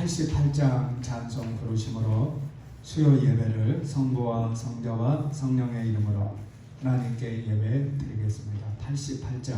88장 찬송 부르심으로 수요 예배를 성부와 성자와 성령의 이름으로 하나님께 예배 드리겠습니다. 88장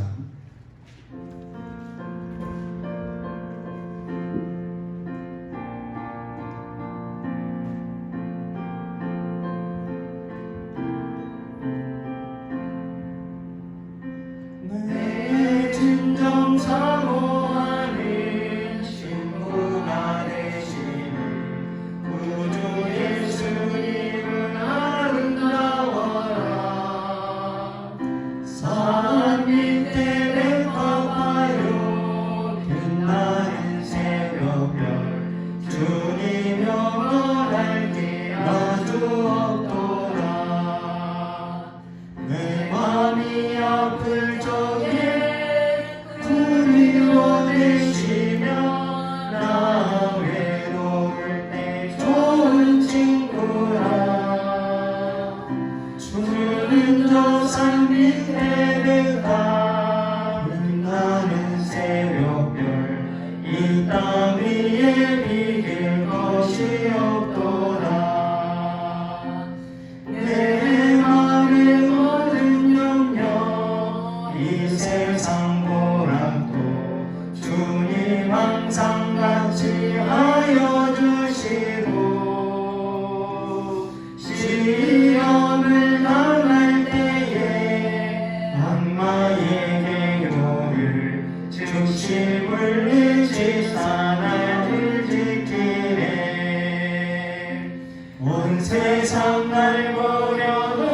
세상 날 버려도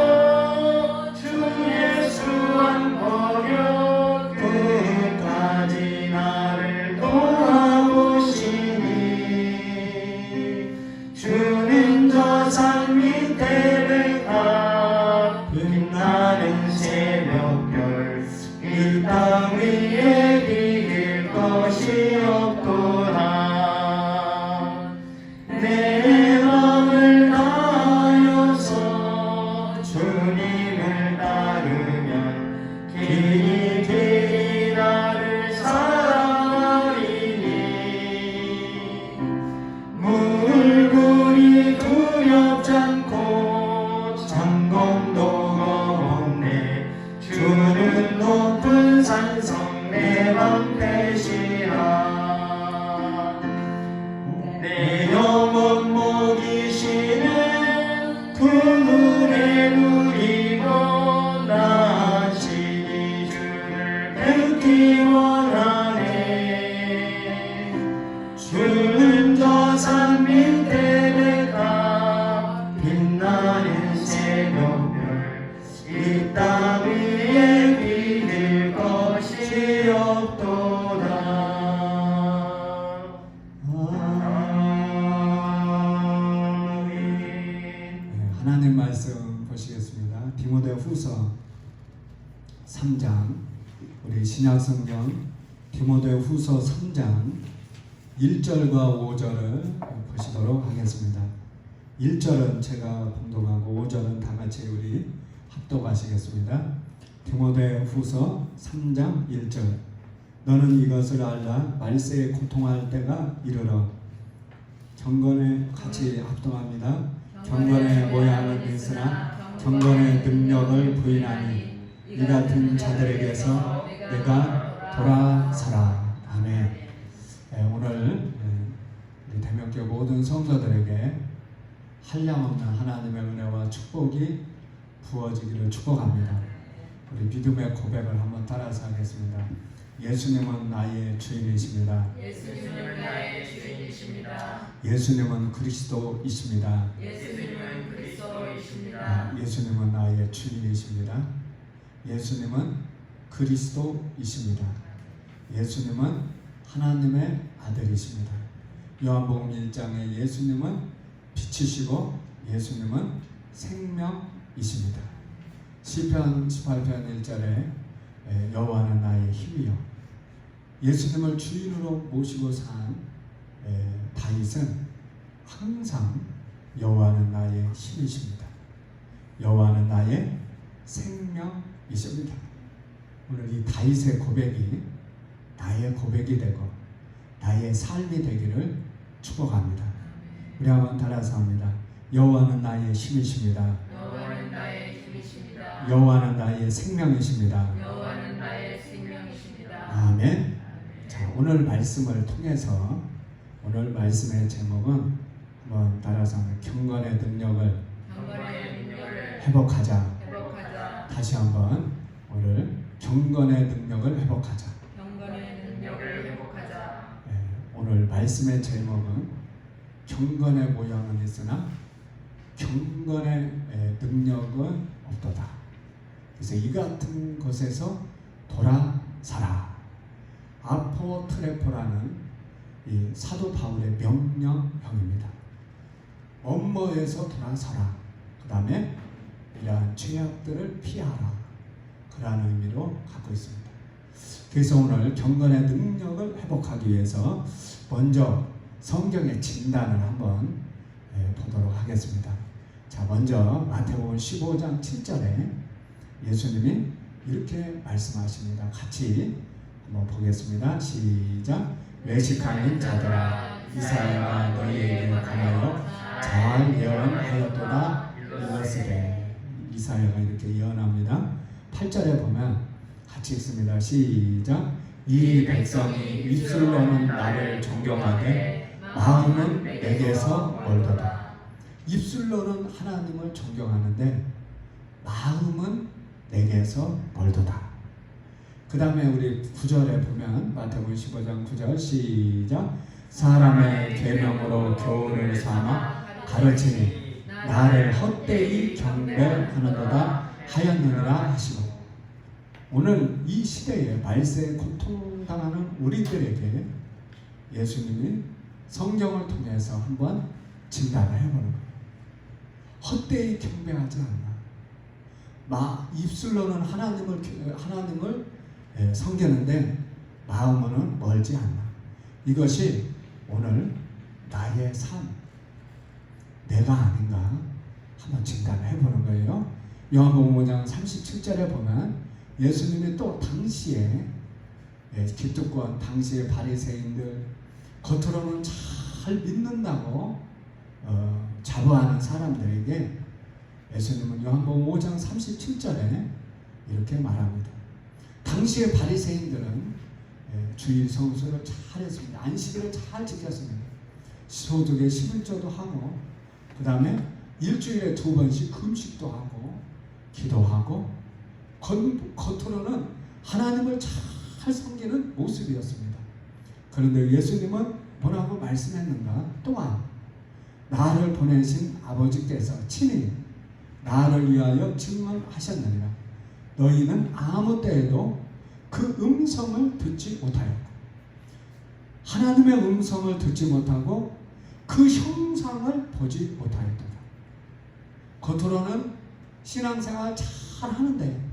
주 예수 안 버려 끝까지 나를 도와보시니 주는 저 산 밑에 백합 빛나는 새벽별 이 땅 위에 비길 것이 없도다. 주님을 따르면 길이 길이 나를 사랑하리니 물불이 두렵지 않고 창공도 없네. 주는 높은 산성 내 방패시라. 내 영혼 먹이시는 그 눈에 누리고 나시니 주를 뵙기 원하네. 주는 저 산 밑에 백합 빛나는 새벽별 이 땅 위에 비길 것이 없도다. 하나님 말씀 보시겠습니다. 디모데후서 3장, 우리 신약성경 디모데후서 3장 1절과 5절을 보시도록 하겠습니다. 1절은 제가 봉독하고 5절은 다 같이 우리 합독하시겠습니다. 디모데후서 3장 1절. 너는 이것을 알라. 말세에 고통할 때가 이르러. 경건에 같이 합동합니다. 경건의 모양은 있으나 경건의 능력을 부인하니 이 같은 자들에게서 내가 돌아서라. 아멘. 오늘 우리 대명교 모든 성도들에게 한량없는 하나님의 은혜와 축복이 부어지기를 축복합니다. 우리 믿음의 고백을 한번 따라서 하겠습니다. 예수님은 나의 주인이십니다. 예수님은 나의 주인이십니다. 예수님은 그리스도이십니다. 예수님은 그리스도이십니다. 예수님은 나의 주인이십니다. 예수님은 그리스도이십니다. 예수님은 하나님의 아들이십니다. 요한복음 1장에 예수님은 빛이시고 예수님은 생명이십니다. 시편 18편 1절에 여호와는 나의 힘이요. 예수님을 주인으로 모시고 산 다윗은 항상 여호와는 나의 힘이십니다. 여호와는 나의 생명이십니다. 오늘 이 다윗의 고백이 나의 고백이 되고 나의 삶이 되기를 축복합니다. 우리 한번 따라서 합니다. 여호와는 나의 힘이십니다. 여호와는 나의 힘이십니다. 여호와는 나의 생명이십니다. 여호와는 나의 생명이십니다. 아멘. 자, 오늘 말씀을 통해서 오늘 말씀의 제목은 한번 따라서 하면 경건의 능력을 경건의 능력을 회복하자. 회복하자. 다시 한번 오늘 경건의 능력을 회복하자. 경건의 능력을 회복하자. 오늘 말씀의 제목은 경건의 모양은 있으나 경건의 능력은 없도다. 그래서 이 같은 것에서 돌아서라. 아포트레포라는 이 사도 바울의 명령형입니다. 업무에서 돌아서라. 그 다음에 이러한 죄악들을 피하라. 그러한 의미로 갖고 있습니다. 그래서 오늘 경건의 능력을 회복하기 위해서 먼저 성경의 진단을 한번 보도록 하겠습니다. 자, 먼저 마태복음 15장 7절에 예수님이 이렇게 말씀하십니다. 같이 한번 보겠습니다. 시작. 외식하는 자들아, 이사야가 너희에게 관하여 잘 예언하였도다 이르시되. 이사야가 이렇게 예언합니다. 8절에 보면 같이 읽습니다. 시작. 이 백성이 입술로는 나를 존경하되 마음은 내게서 멀도다. 입술로는 하나님을 존경하는데 마음은 내게서 멀도다. 그 다음에 우리 9절에 보면 마태복음 15장 9절 시작. 사람의 계명으로 교훈을 삼아 가르치니 나를 헛되이 경배하는도다 하였느니라 하시고. 오늘 이 시대에 말세에 고통당하는 우리들에게 예수님이 성경을 통해서 한번 진단을 해보는 거예요. 헛되이 경배하지 않나. 입술로는 하나님을 섬기는데 마음으로는 멀지 않나. 이것이 오늘 나의 삶, 내가 아닌가 한번 진단을 해보는 거예요. 요한복음 5장 37절에 보면 예수님이 또 당시에 기득권, 당시의 바리새인들, 겉으로는 잘 믿는다고 자부하는 사람들에게 예수님은 요한복음 5장 37절에 이렇게 말합니다. 당시의 바리새인들은 주일 성수를 잘 했습니다. 안식일을 잘 지켰습니다. 소득의 11조도 하고, 그 다음에 일주일에 2번씩 금식도 하고 기도하고, 겉으로는 하나님을 잘 섬기는 모습이었습니다. 그런데 예수님은 뭐라고 말씀했는가? 또한 나를 보내신 아버지께서 친히 나를 위하여 증언하셨느니라. 너희는 아무 때에도 그 음성을 듣지 못하였고, 하나님의 음성을 듣지 못하고 그 형상을 보지 못하였도다. 겉으로는 신앙생활 잘 하는데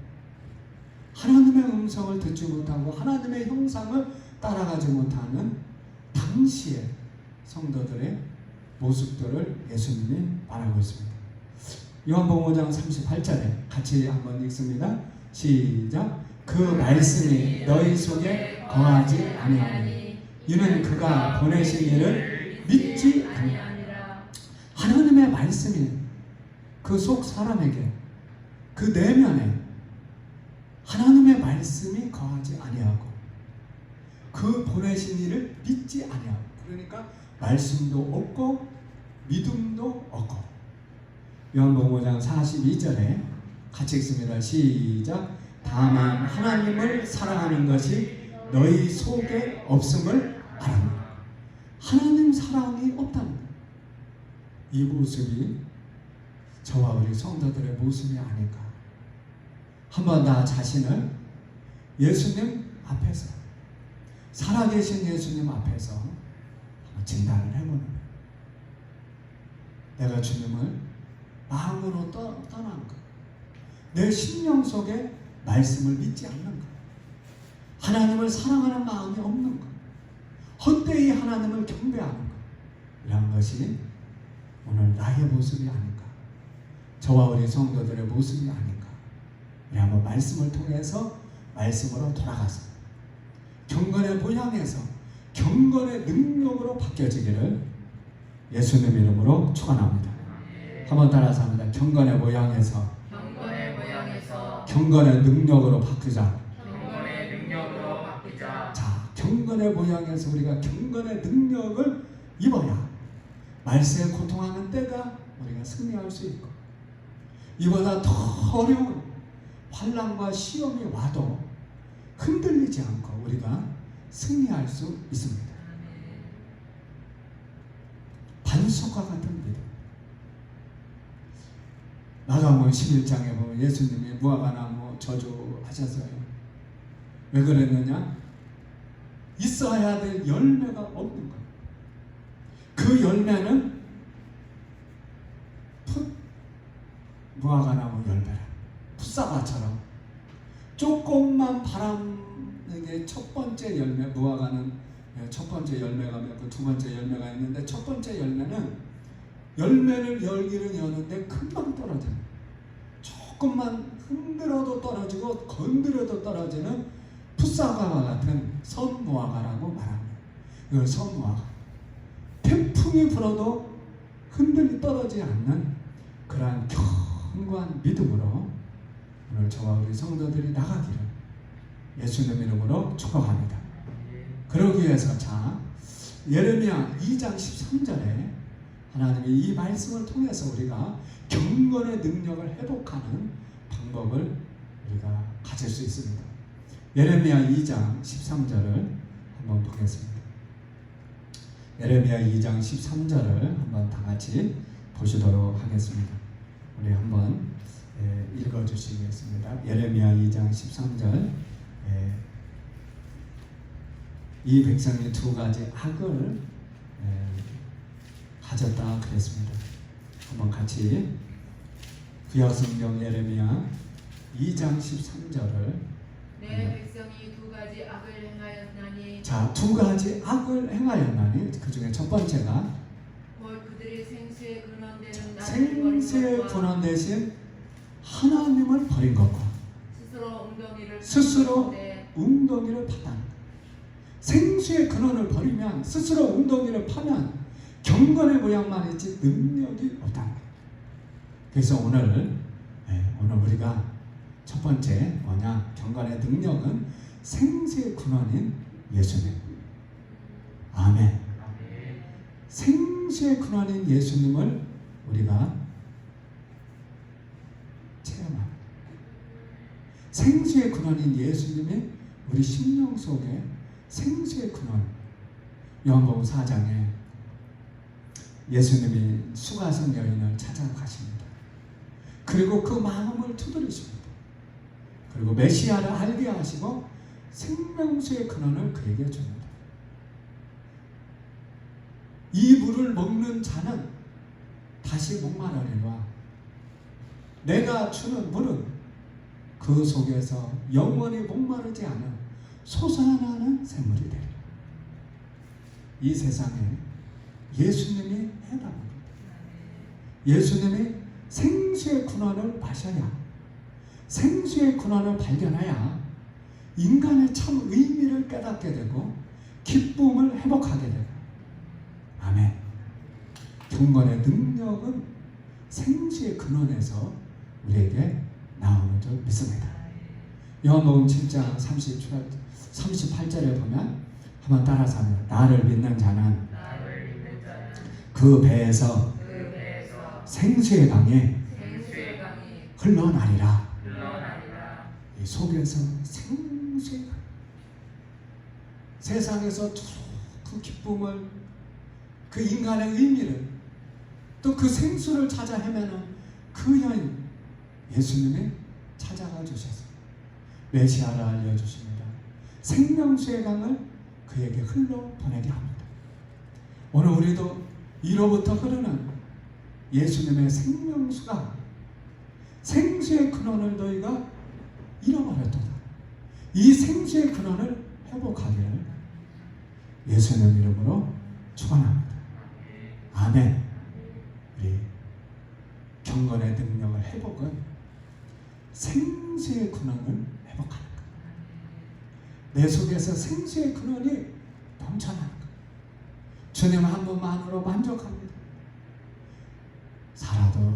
하나님의 음성을 듣지 못하고 하나님의 형상을 따라가지 못하는 당시의 성도들의 모습들을 예수님이 말하고 있습니다. 요한복음 5장 38절에 같이 한번 읽습니다. 시작. 그 말씀이 너희 속에 거하지 아니하니 이는 그가 보내신 이를 믿지 아니하니라. 하나님의 말씀이 그 속 사람에게, 그 내면에 하나님의 말씀이 거하지 아니하고 그 보내신 이를 믿지 아니하고, 그러니까 말씀도 없고 믿음도 없고. 요한복음 5장 42절에 같이 읽습니다. 시작. 다만 하나님을 사랑하는 것이 너희 속에 없음을 알아라. 하나님 사랑이 없다는 거예요. 이 모습이 저와 우리 성도들의 모습이 아닐까. 한번 나 자신을 예수님 앞에서, 살아계신 예수님 앞에서 한번 진단을 해보는 거예요. 내가 주님을 마음으로 떠난 것, 내 심령 속에 말씀을 믿지 않는 것, 하나님을 사랑하는 마음이 없는 것, 헛되이 하나님을 경배하는 것, 이런 것이 오늘 나의 모습이 아닌가, 저와 우리 성도들의 모습이 아닌가. 우리 한번 말씀을 통해서 말씀으로 돌아가서 경건의 모양에서 경건의 능력으로 바뀌어지기를 예수님 이름으로 축원합니다. 한번 따라서 합니다. 경건의 모양에서 경건의 모양에서 경건의 능력으로 바꾸자. 경건의 능력으로 바뀌자. 자, 경건의 모양에서 우리가 경건의 능력을 입어야 말세에 고통하는 때가 우리가 승리할 수 있고, 이보다 더 어려운 환난과 시험이 와도 흔들리지 않고 우리가 승리할 수 있습니다. 반석과 같은 믿음. 마가복음 11장에 보면 예수님이 무화과나무 저주하셨어요. 왜 그랬느냐? 있어야 될 열매가 없는 거예요. 그 열매는 무화과나무 열매라. 풋사과처럼 조금만 바람에게 첫 번째 열매, 무화과는 첫 번째 열매가 맺고 두 번째 열매가 있는데, 첫 번째 열매는 열매를 열기는 여는데 금방 떨어져요. 조금만 흔들어도 떨어지고 건드려도 떨어지는 풋사과와 같은 선무화과라고 말합니다. 이걸 선무화과. 태풍이 불어도 흔들리 떨어지지 않는 그러한 견고한 믿음으로 오늘 저와 우리 성도들이 나가기를 예수님 이름으로 축복합니다. 그러기 위해서 자, 예레미야 2장 13절에 하나님이 이 말씀을 통해서 우리가 경건의 능력을 회복하는 방법을 우리가 가질 수 있습니다. 예레미야 2장 13절을 한번 보겠습니다. 예레미야 2장 13절을 한번 다 같이 보시도록 하겠습니다. 우리 한번 읽어주시겠습니다. 예레미야 2장 13절. 이 백성이 두 가지 악을 가졌다 그랬습니다. 한번 같이 구약성경 예레미야 2장 13절을. 내 백성이 두 가지 악을 행하였나니. 자, 두 가지 악을 행하였나니, 그 중에 첫 번째가 곧 그들이 생수의 근원 되는 나를 생수의 버린 것과 근원 대신 하나님을 버린 것과 스스로 웅덩이를 파다. 생수의 근원을 버리면, 스스로 웅덩이를 파면 경건의 모양만 있지 능력이 없다. 그래서 오늘 우리가 첫 번째 뭐냐? 경건의 능력은 생수의 근원인 예수님. 아멘. 생수의 근원인 예수님을 우리가 체험합니다. 생수의 근원인 예수님이 우리 심령 속에 생수의 근원. 요한복음 4장에 예수님이 수가성 여인을 찾아가십니다. 그리고 그 마음을 두드리십니다. 그리고 메시아를 알게 하시고 생명수의 근원을 그에게 줍니다. 이 물을 먹는 자는 다시 목마르리라. 내가 주는 물은 그 속에서 영원히 목마르지 않은 솟아나는 샘물이 되리라. 이 세상에 예수님이 해답입니다. 예수님이 생수의 근원을 마셔야, 생수의 근원을 발견해야 인간의 참 의미를 깨닫게 되고 기쁨을 회복하게 되고. 아멘. 경건의 능력은 생수의 근원에서 우리에게 나오는 줄 믿습니다. 요한복음 7장 38절에 보면 한번 따라서 하면, 나를 믿는 자는 그 배에서 생수의 강이 흘러나리라. 이 속에서 생수의 강. 세상에서 그 기쁨을, 그 인간의 의미를, 또 그 생수를 찾아 헤매는 그 여인 예수님이 찾아가 주셔서 메시아를 알려주십니다. 생명수의 강을 그에게 흘러보내게 합니다. 오늘 우리도 이로부터 흐르는 예수님의 생명수가, 생수의 근원을 너희가 잃어버렸도다. 이 생수의 근원을 회복하기를 예수님 이름으로 축원합니다. 아멘. 우리 경건의 능력을 회복은 생수의 근원을 회복하는 것. 내 속에서 생수의 근원이 넘쳐나는 것. 주님 한 분만으로 만족합니다.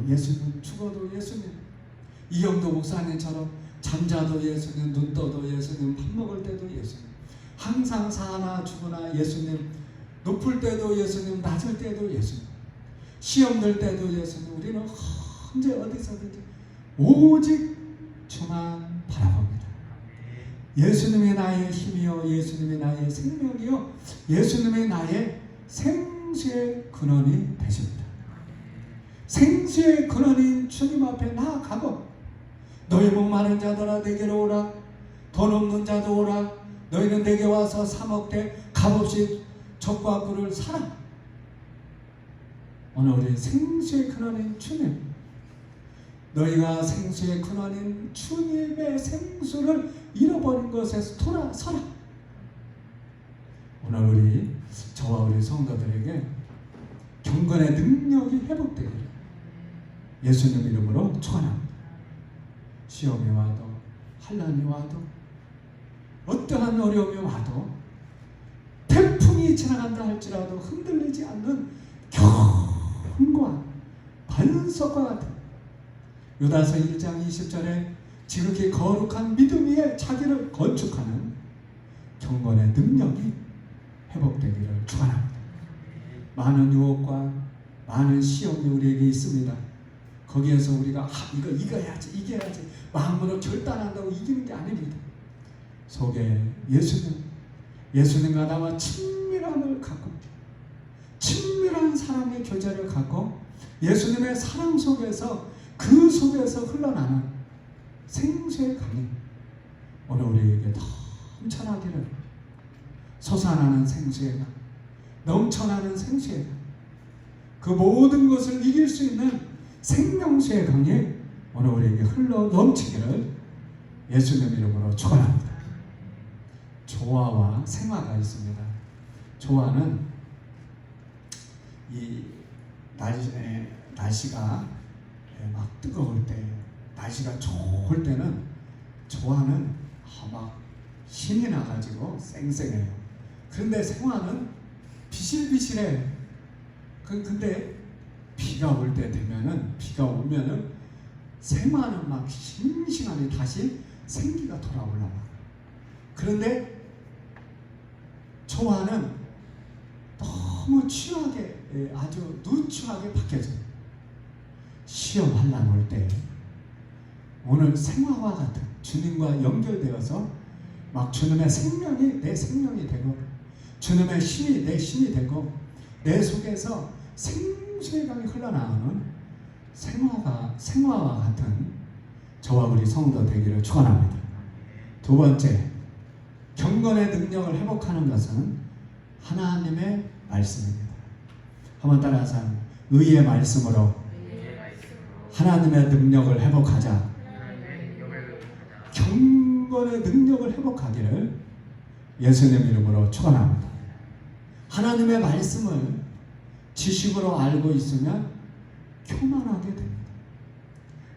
살아도 예수님, 죽어도 예수님. 이영도 목사님처럼 잠자도 예수님, 눈 떠도 예수님, 밥 먹을 때도 예수님. 항상 사나 죽으나 예수님, 높을 때도 예수님, 낮을 때도 예수님. 시험 들 때도 예수님. 우리는 언제 어디서든지 오직 주만 바라봅니다. 예수님이 나의 힘이요, 예수님이 나의 생명이요, 예수님이 나의 생수의 근원이 되십니다. 생수의 근원인 주님 앞에 나아가고, 너희 목마른 자들아 내게로 오라, 돈 없는 자도 오라, 너희는 내게 와서 사 먹되 값없이 젖과 꿀을 사라. 오늘 우리 생수의 근원인 주님, 너희가 생수의 근원인 주님의 생수를 잃어버린 것에서 돌아서라. 오늘 우리 저와 우리 성도들에게 경건의 능력이 회복되기를 예수님 이름으로 축원합니다. 시험이 와도 환난이 와도 어떠한 어려움이 와도 태풍이 지나간다 할지라도 흔들리지 않는 견고한 반석과 같은 유다서 1장 20절에 지극히 거룩한 믿음 위에 자기를 건축하는 경건의 능력이 회복되기를 축원합니다. 많은 유혹과 많은 시험이 우리에게 있습니다. 거기에서 우리가 이거 이겨야지 이겨야지 마음으로 결단한다고 이기는 게 아닙니다. 속에 예수님과 나와 친밀함을 갖고 친밀한 사랑의 교제를 갖고 예수님의 사랑 속에서 그 속에서 흘러나는 생수의 강이 오늘 우리에게 넘쳐나기를, 솟아나는 생수의 강, 넘쳐나는 생수의 강, 그 모든 것을 이길 수 있는 생명수의 강이 오늘 우리에게 흘러 넘치기를 예수님 이름으로 축원합니다. 조화와 생화가 있습니다. 조화는 이 날씨가 막 뜨거울 때, 날씨가 좋을 때는 조화는 막 힘이 나가지고 쌩쌩해요. 그런데 생화는 비실비실해. 근데 비가 올 때 되면은, 비가 오면은 생화는 막 싱싱하게 다시 생기가 돌아올라와. 그런데 조화는 너무 취하게, 아주 누추하게 바뀌어져요. 시험 환난 올 때 오늘 생화와 같은 주님과 연결되어서 막 주님의 생명이 내 생명이 되고 주님의 힘이 내 힘이 되고 내 속에서 생수의 강이 흘러나오는 생화와 같은 저와 우리 성도 되기를 축원합니다. 두 번째, 경건의 능력을 회복하는 것은 하나님의 말씀입니다. 한번 따라서 의의 말씀으로 하나님의 능력을 회복하자. 경건의 능력을 회복하기를 예수님 이름으로 축원합니다. 하나님의 말씀을 지식으로 알고 있으면 교만하게 됩니다.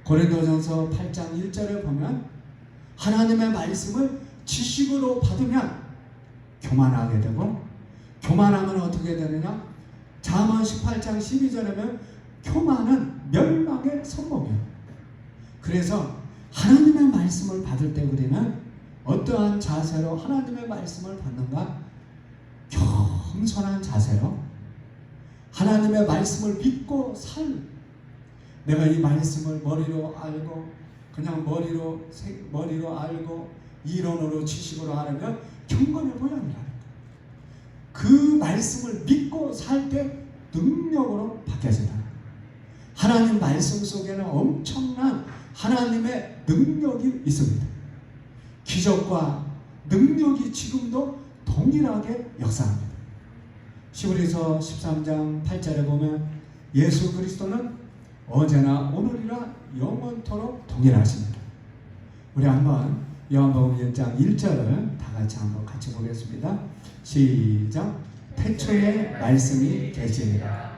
고린도전서 8장 1절에 보면 하나님의 말씀을 지식으로 받으면 교만하게 되고, 교만하면 어떻게 되느냐? 잠언 18장 12절에 보면 교만은 멸망의 선봉이에요. 그래서 하나님의 말씀을 받을 때 우리는 어떠한 자세로 하나님의 말씀을 받는가? 겸손한 자세로 하나님의 말씀을 믿고 내가 이 말씀을 머리로 알고 그냥 머리로 알고 이론으로 지식으로 알으면 경건해 보여요. 그 말씀을 믿고 살 때 능력으로 바뀌어진다. 하나님 말씀 속에는 엄청난 하나님의 능력이 있습니다. 기적과 능력이 지금도 동일하게 역사합니다. 히브리서 13장 8절에 보면 예수 그리스도는 어제나 오늘이라 영원토록 동일하십니다. 우리 한번 요한복음 1장 1절을 다 같이 보겠습니다. 시작. 태초에 말씀이 계시니라.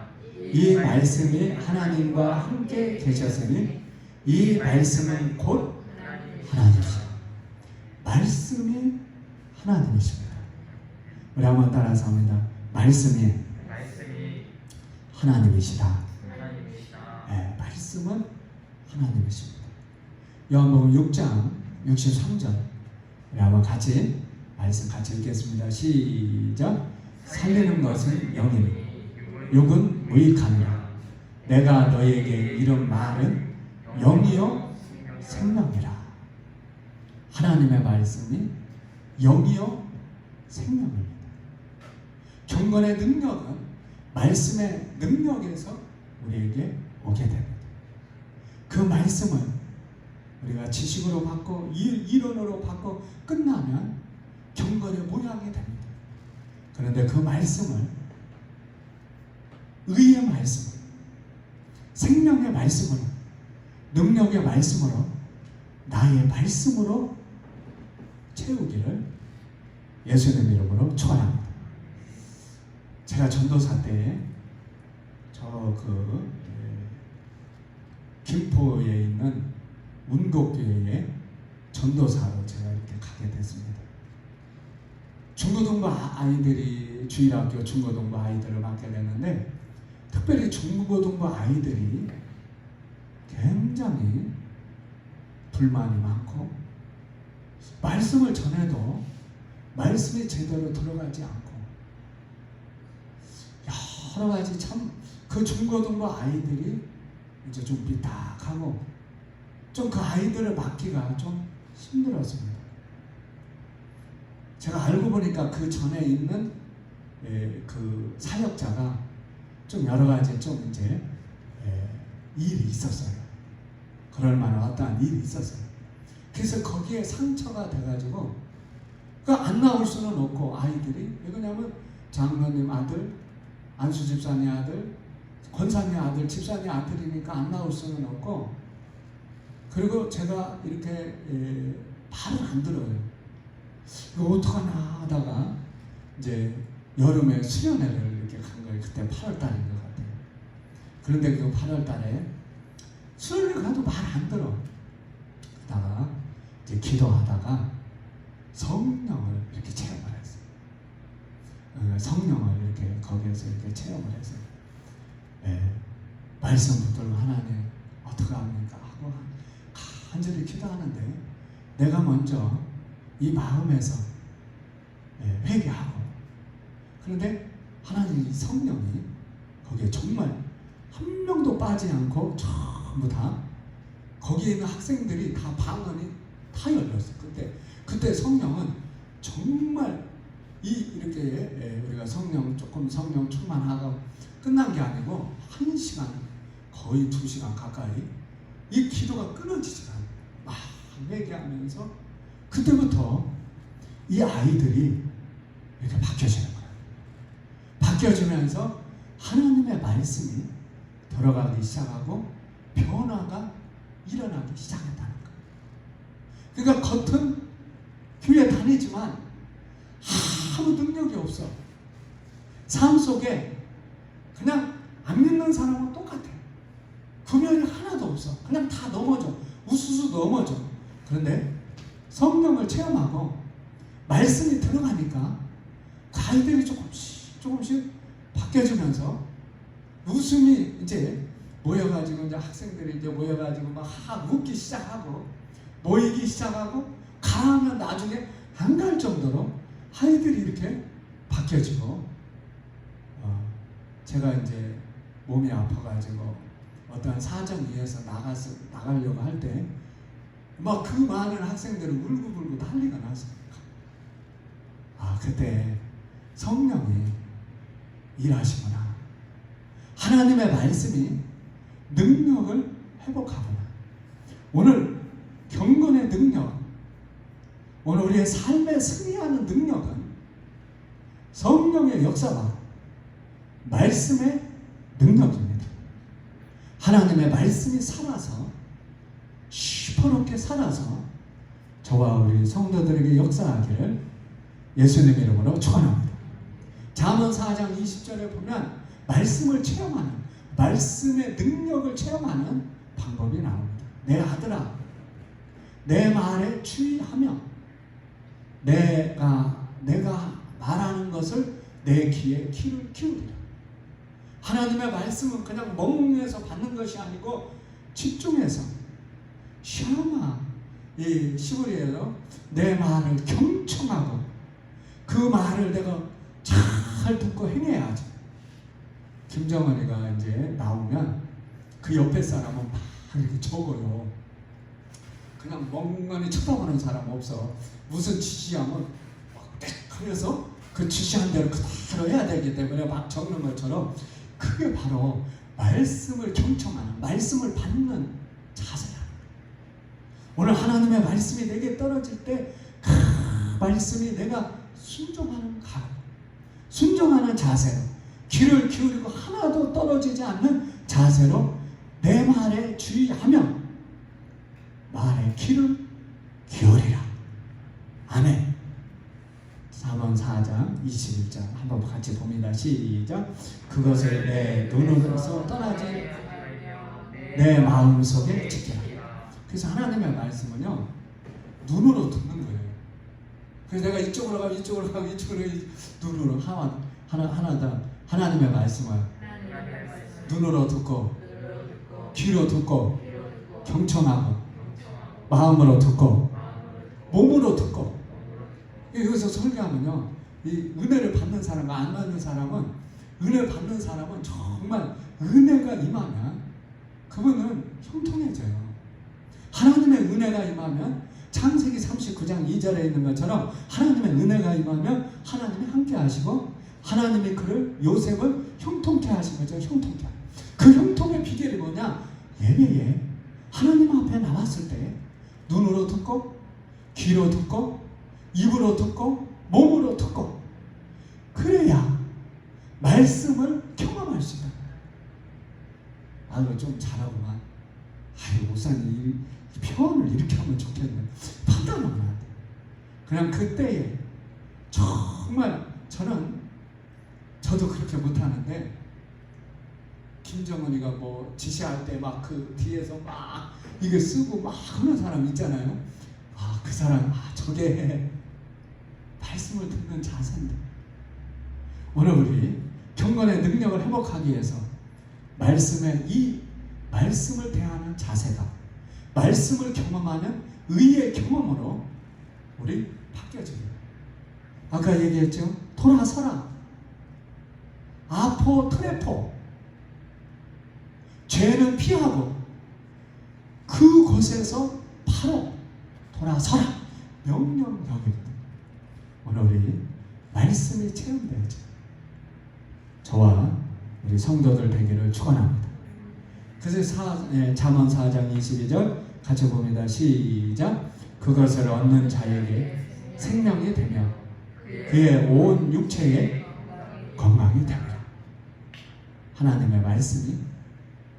이 말씀이 하나님과 함께 계셨으니 이 말씀은 곧 하나님이시라. 말씀이 하나님이십니다. 우리 한번 따라서 합니다. 말씀이 하나님이시다. 네, 말씀이 말씀은 하나님이십니다. 요한복음 6장 63절 우리 한번 같이 말씀 같이 읽겠습니다. 시작. 살리는 것은 영이니 육은 무익하니라. 내가 너에게 이런 말은 영이요 생명이라. 하나님의 말씀이 영이요 생명입니다. 경건의 능력은 말씀의 능력에서 우리에게 오게 됩니다. 그 말씀을 우리가 지식으로 받고 이론으로 받고 끝나면 경건의 모양이 됩니다. 그런데 그 말씀을 의의 말씀으로, 생명의 말씀으로, 능력의 말씀으로, 나의 말씀으로 채우기를 예수님 이름으로 축원합니다. 제가 전도사 때 김포에 있는 운곡교회에 전도사로 제가 이렇게 가게 됐습니다. 중고등부 아이들이 주일학교 중고등부 아이들을 맡게 됐는데 특별히 중고등부 아이들이 굉장히 불만이 많고 말씀을 전해도 말씀이 제대로 들어가지 않고 여러 가지 참 그 중고등부 아이들이 이제 좀 삐딱하고 좀 그 아이들을 맡기가 좀 힘들었습니다. 제가 알고 보니까 그 전에 있는 그 사역자가 좀 여러 가지 좀 이제 일이 있었어요. 그럴 만한 어떠한 일이 있었어요. 그래서 거기에 상처가 돼가지고 안 나올 수는 없고 아이들이 왜냐면 장로님 아들, 안수 집사님 아들, 권사님 아들, 집사님 아들이니까 안 나올 수는 없고 그리고 제가 이렇게 말을 안 들어요. 이거 어떡하나 하다가 이제 여름에 수련회를 이렇게 간 거예요. 그때 8월 달인 것 같아요. 그런데 그 8월 달에 수련회 가도 말 안 들어. 그러다가 이제 기도하다가 성령을 이렇게 체험을 했어요. 성령을 이렇게 거기에서 이렇게 체험을 했어요. 말씀 붙들고 하나님 어떻게 합니까? 하고 간절히 기도하는데 내가 먼저 이 마음에서 회개하고 그런데 하나님 성령이 거기에 정말 한 명도 빠지지 않고 전부 다 거기에 있는 학생들이 다 방언이 다 열렸어요. 그때 성령은 정말 이렇게 우리가 조금 성령 충만하고 끝난 게 아니고 1시간 거의 2시간 가까이 이 기도가 끊어지지 않아요. 막 회개하면서 그때부터 이 아이들이 이렇게 바뀌어지는 거예요. 바뀌어지면서 하나님의 말씀이 들어가기 시작하고 변화가 일어나기 시작했다는 거예요. 그러니까 겉은 교회 다니지만 아무 능력이 없어. 삶 속에 그냥 안 믿는 사람은 똑같아. 구별이 하나도 없어. 그냥 다 넘어져. 우수수 넘어져. 그런데 성령을 체험하고 말씀이 들어가니까 그 아이들이 조금씩 바뀌어지면서 웃음이 이제 모여가지고 이제 학생들이 이제 모여가지고 막 웃기 시작하고 모이기 시작하고 가면 나중에 안 갈 정도로 아이들이 이렇게 바뀌어지고 제가 이제 몸이 아파가지고 어떠한 사정 위해서 나가려고 할 때 막 그 많은 학생들은 울고불고 난리가 났어요. 그때 성령이 일하시구나. 하나님의 말씀이 능력을 회복하구나. 오늘 경건의 능력, 오늘 우리의 삶에 승리하는 능력은 성령의 역사와 말씀의 능력입니다. 하나님의 말씀이 살아서 시퍼렇게 살아서 저와 우리 성도들에게 역사하기를 예수님 이름으로 축원합니다. 잠언 4장 20절에 보면 말씀을 체험하는, 말씀의 능력을 체험하는 방법이 나옵니다. 내 아들아, 내 말에 주의하며 내가 말하는 것을 내 귀에 귀를 기울이라. 하나님의 말씀은 그냥 멍에서 받는 것이 아니고 집중해서 샤마 이 시부리에서 내 말을 경청하고 그 말을 내가 잘 듣고 행해야지. 김정은이가 이제 나오면 그 옆에 사람은 막 이렇게 적어요. 그냥 멍하니 쳐다보는 사람 없어. 무슨 지시하면 막 하면서 그 지시한 대로 그대로 해야 되기 때문에 막 적는 것처럼 그게 바로 말씀을 경청하는, 말씀을 받는 자세야. 오늘 하나님의 말씀이 내게 떨어질 때 그 말씀이 내가 순종하는 각, 순종하는 자세로, 귀를 기울이고 하나도 떨어지지 않는 자세로 내 말에 주의하며 말에 귀를 기울이라. 아멘. 사번 4장 21절 한번 같이 봅니다. 시작. 그것을 내 눈으로서 떠나지 내 마음속에 지키라. 그래서 하나님의 말씀은요, 눈으로 듣는 거예요. 그래서 내가 이쪽으로 가면 이쪽으로 가면 이쪽으로 눈으로 하나다. 하나님의 말씀을 눈으로 듣고 귀로 듣고 경청하고 마음으로 듣고 몸으로 듣고. 여기서 설교하면요, 이 은혜를 받는 사람과 안 받는 사람은, 은혜 받는 사람은 정말 은혜가 임하면 그분은 형통해져요. 하나님의 은혜가 임하면 창세기 39장 2절에 있는 것처럼 하나님의 은혜가 임하면 하나님이 함께 하시고 하나님이 그를 요셉을 형통케 하신 거죠. 형통케. 그 형통의 비결이 뭐냐? 예배에 하나님 앞에 나왔을 때 눈으로 듣고 귀로 듣고 입으로 듣고 몸으로 듣고, 그래야 말씀을 경험할 수 있다. 너 좀 잘하구만. 목사님 이 표현을 이렇게 하면 좋겠네. 판단하면 안 돼. 그냥 그때에 정말 저도 그렇게 못하는데, 김정은이가 뭐 지시할 때 막 그 뒤에서 막 이거 쓰고 막 하는 사람 있잖아요. 그 사람 저게 말씀을 듣는 자세인데, 오늘 우리 경건의 능력을 회복하기 위해서 이 말씀을 대하는 자세가 말씀을 경험하는 의의 경험으로 우리 바뀌어집니다. 아까 얘기했죠? 돌아서라. 아포 트레포. 죄는 피하고 그곳에서 바로 돌아서라. 명령력입니다. 오늘 우리 말씀이 체험되어져. 저와 우리 성도들 되기를 축원합니다. 그래서 잠언 4장 22절 같이 봅니다. 시작. 그것을 얻는 자에게 생명이 되며 그의 온 육체에 건강이 됩니다. 하나님의 말씀이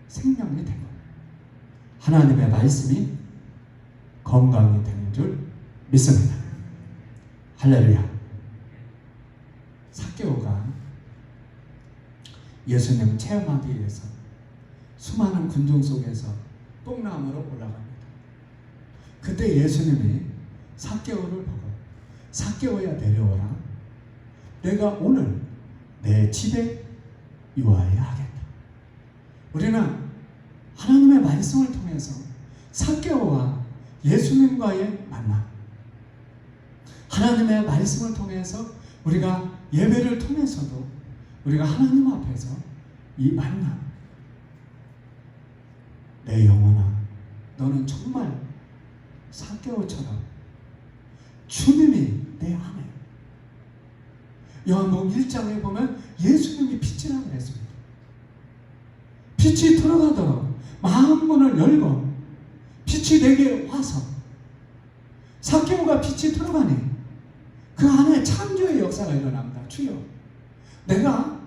생명이 되고 하나님의 말씀이 건강이 되는 줄 믿습니다. 할렐루야. 삭개오가 예수님 체험하기 위해서 수많은 군중 속에서 뽕나무로 올라갑니다. 그때 예수님이 삭개오를 보고, 삭개오야 내려오라. 내가 오늘 내 집에 유하여야 하겠다. 우리는 하나님의 말씀을 통해서 삭개오와 예수님과의 만남, 하나님의 말씀을 통해서 우리가 예배를 통해서도 우리가 하나님 앞에서 이 만남, 내 영혼아 너는 정말 삭개오처럼 주님이 내 안에, 요한복음 1장에 보면 예수님이 빛이라고 그랬습니다. 빛이 들어가도록 마음문을 열고 빛이 내게 와서, 삭개오가 빛이 들어가니 그 안에 창조의 역사가 일어납니다. 주여, 내가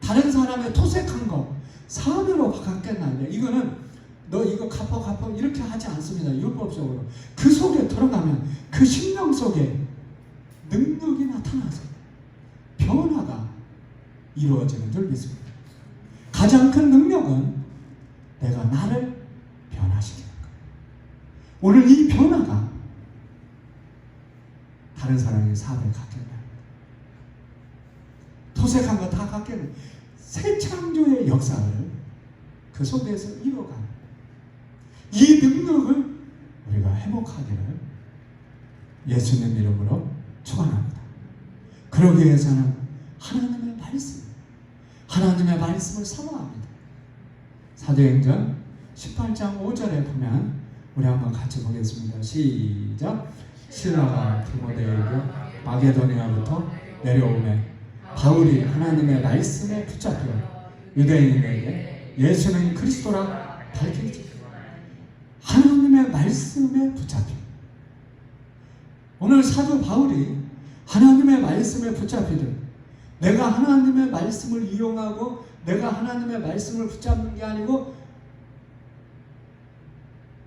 다른 사람의 토색한 거 산으로 갚겠나이다. 이거는 너 이거 갚아 이렇게 하지 않습니다. 율법적으로. 그 속에 들어가면 그 심령 속에 능력이 나타나서 변화가 이루어지는 줄 믿습니다. 가장 큰 능력은 내가 나를 변화시키는 거예요. 오늘 이 변화가 다른 사람의 삶에 갖겠나, 토색한 거 다 갖겠는 새 창조의 역사를 그 속에서 이뤄가는 이 능력을 우리가 회복하기를 예수님 이름으로 축원합니다. 그러기 위해서는 하나님의 말씀을 사모합니다. 사도행전 18장 5절에 보면 우리 한번 같이 보겠습니다. 시작. 실라가 디모데에게 마게도니아부터 내려오매 바울이 하나님의 말씀에 붙잡혀 유대인에게 예수는 그리스도라 밝힐지. 하나님의 말씀에 붙잡혀. 오늘 사도 바울이 하나님의 말씀에 붙잡히듯 내가 하나님의 말씀을 이용하고 내가 하나님의 말씀을 붙잡는 게 아니고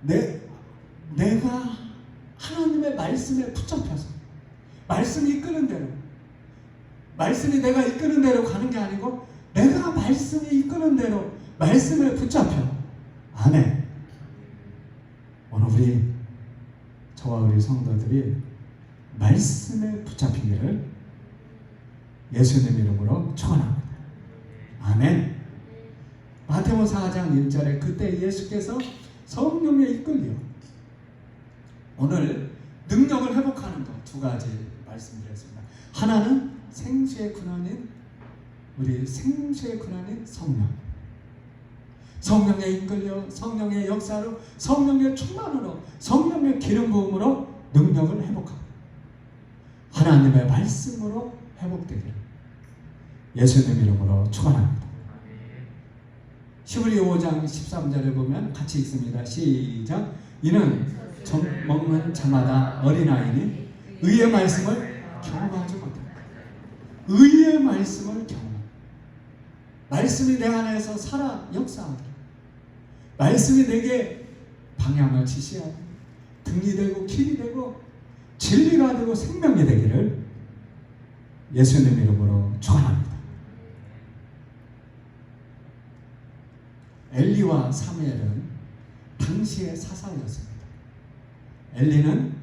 내가 하나님의 말씀에 붙잡혀서 말씀이 이끄는 대로, 말씀이 내가 이끄는 대로 가는 게 아니고 내가 말씀이 이끄는 대로 말씀에 붙잡혀. 아멘. 오늘 저와 우리 성도들이 말씀에 붙잡히기를 예수님 이름으로 축원합니다. 아멘. 마태복음 4장 1절에 그때 예수께서 성령에 이끌려 오늘 능력을 회복하는 것 두 가지 말씀드렸습니다. 하나는 생수의 근원인 성령. 성령에 이끌려 성령의 역사로 성령의 충만으로 성령의 기름 부음으로 능력을 회복하고 하나님의 말씀으로 회복되기를 예수님 이름으로 축원합니다. 히브리 5장 13절에 보면 같이 읽습니다. 시작. 이는 먹는 자마다 어린아이니 의의 말씀을 경험하지 못합니다. 의의 말씀을 경험. 말씀이 내 안에서 살아 역사하기. 말씀이 내게 방향을 지시하고 등이 되고 길이 되고 진리가 되고 생명이 되기를 예수님 이름으로 축원합니다. 엘리와 사무엘은 당시의 사사였습니다. 엘리는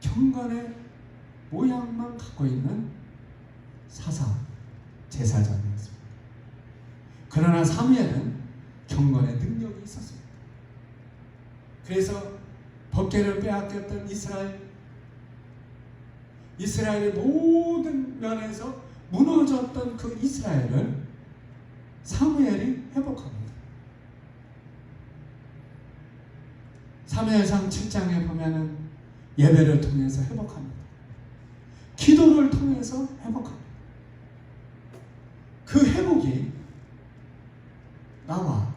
경건의 모양만 갖고 있는 사사, 제사장이었습니다. 그러나 사무엘은 경건의 능력이 있었습니다. 그래서 법궤를 빼앗겼던 이스라엘의 모든 면에서 무너졌던 그 이스라엘을 사무엘이 회복합니다. 사무엘상 7장에 보면은 예배를 통해서 회복합니다. 기도를 통해서 회복합니다. 그 회복이 나와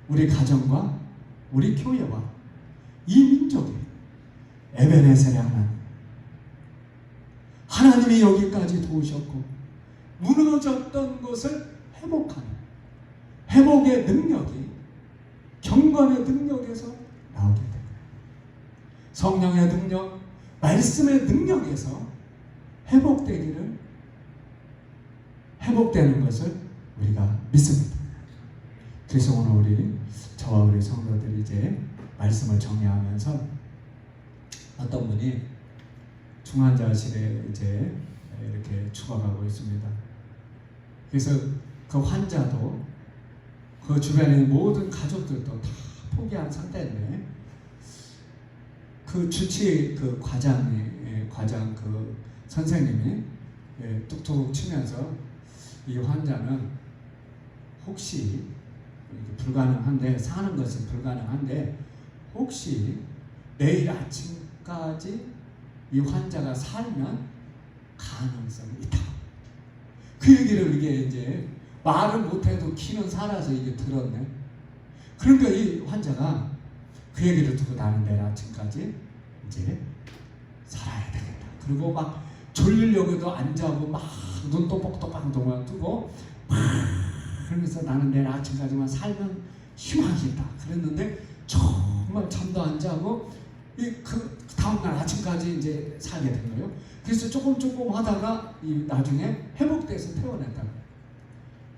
우리 가정과 우리 교회와 이 민족이 에베네셀의 하나님이 여기까지 도우셨고 무너졌던 것을 회복하는 회복의 능력이 경건의 능력에서 나오게 됩니다. 성령의 능력, 말씀의 능력에서 회복되는 것을 우리가 믿습니다. 그래서 오늘 저와 우리 성도들이 이제 말씀을 정리하면서 어떤 분이 중환자실에 이제 이렇게 죽어가고 있습니다. 그래서 그 환자도 그 주변의 모든 가족들도 다 포기한 상태인데 그 주치 그 과장 그 선생님이 뚝뚝 치면서 이 환자는 혹시 불가능한데 사는 것은 불가능한데 혹시 내일 아침까지 이 환자가 살면 가능성이 있다. 그 얘기를 이게 이제 말을 못해도 귀는 살아서 이게 들었네. 그러니까 이 환자가 그 얘기를 듣고 나는 내일 아침까지 이제 살아야 되겠다. 그리고 막 졸리려고도 안 자고 막 눈 또박또박 뜨고 막 그러면서 나는 내일 아침까지만 살면 희망이 있다. 그랬는데 정말 잠도 안 자고 그 다음날 아침까지 이제 살게 된 거예요. 그래서 조금 하다가 나중에 회복돼서 퇴원했다고.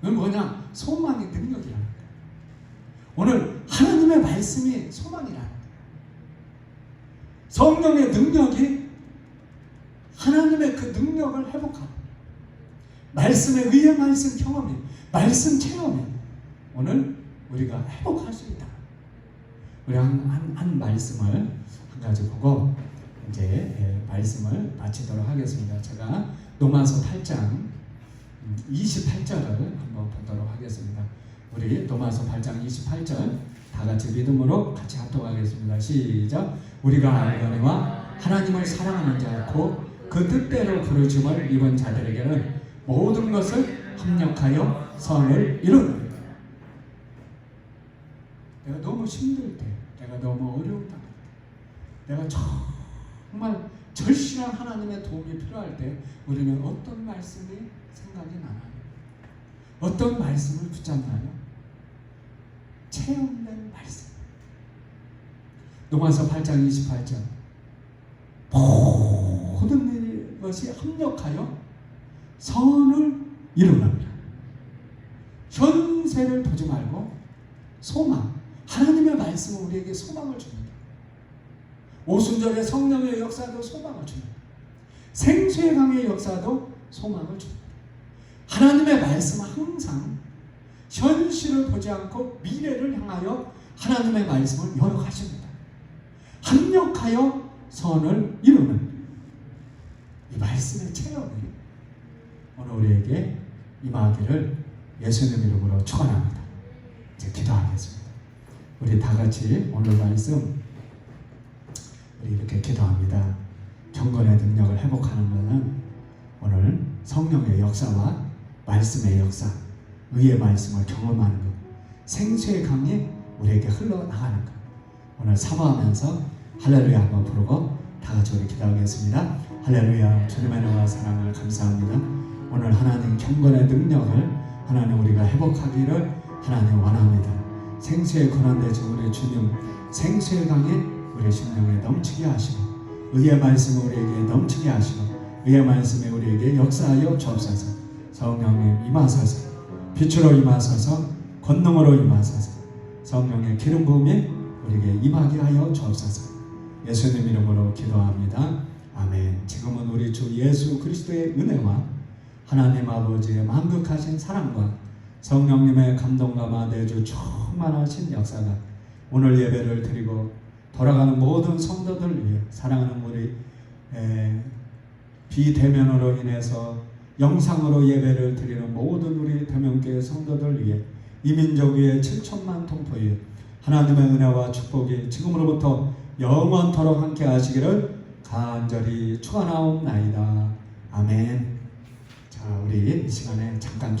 그건 뭐냐? 소망의 능력이라는 거예요. 오늘 하나님의 말씀이 소망이라는 거예요. 성령의 능력이 하나님의 그 능력을 회복하고 말씀에 의의 말씀 경험이 말씀 체험이 오늘 우리가 회복할 수 있다. 우리 한 말씀을 한 가지 보고 이제 말씀을 마치도록 하겠습니다. 제가 로마서 8장 28절을 한번 보도록 하겠습니다. 우리 로마서 8장 28절 다 같이 믿음으로 같이 합독하겠습니다. 시작. 우리가 알거니와 하나님을 사랑하는 자고 그 뜻대로 부르심을 입은 자들에게는 모든 것을 합력하여 선을 이루는. 내가 너무 힘들 때, 내가 너무 어려울 때, 내가 정말 절실한 하나님의 도움이 필요할 때 우리는 어떤 말씀이 생각이 나나요? 어떤 말씀을 붙잡나요? 체험된 말씀. 로마서 8장 28절 모든 것이 합력하여 선을 이루느니라. 현세를 보지 말고 소망, 하나님의 말씀은 우리에게 소망을 줍니다. 오순절의 성령의 역사도 소망을 줍니다. 생수의 강의 역사도 소망을 줍니다. 하나님의 말씀은 항상 현실을 보지 않고 미래를 향하여 하나님의 말씀을 열어가십니다. 합력하여 선을 이루는 이 말씀의 체험이 오늘 우리에게 임하기를 예수님 이름으로 축원합니다. 이제 기도하겠습니다. 우리 다 같이 오늘 말씀 우리 이렇게 기도합니다. 경건의 능력을 회복하는 것은 오늘 성령의 역사와 말씀의 역사, 의의 말씀을 경험하는 것, 생수의 강이 우리에게 흘러나가는 것. 오늘 사모하면서 할렐루야 한번 부르고 다 같이 우리 기도하겠습니다. 할렐루야. 주님의 은혜와 사랑을 감사합니다. 오늘 하나님 경건의 능력을 하나님 우리가 회복하기를 하나님 원합니다. 생수의 권한되신 우리 주님, 생수의 강에 우리 심령에 넘치게 하시고 의의 말씀을 우리에게 넘치게 하시고 의의 말씀에 우리에게 역사하여 주옵소서. 성령님 임하소서. 빛으로 임하소서. 권능으로 임하소서. 성령의 기름 부음이 우리에게 임하게 하여 주옵소서. 예수님 이름으로 기도합니다. 아멘. 지금은 우리 주 예수 그리스도의 은혜와 하나님 아버지의 만극하신 사랑과 성령님의 감동과 내주 충만하신 역사가 오늘 예배를 드리고 돌아가는 모든 성도들 위해 사랑하는 우리 비대면으로 인해서 영상으로 예배를 드리는 모든 우리 대면교회 성도들 위해 이민족 위에 7천만 통포 위에 하나님의 은혜와 축복이 지금으로부터 영원토록 함께 하시기를 간절히 축원하옵나이다. 아멘. 자, 우리 이 시간에 잠깐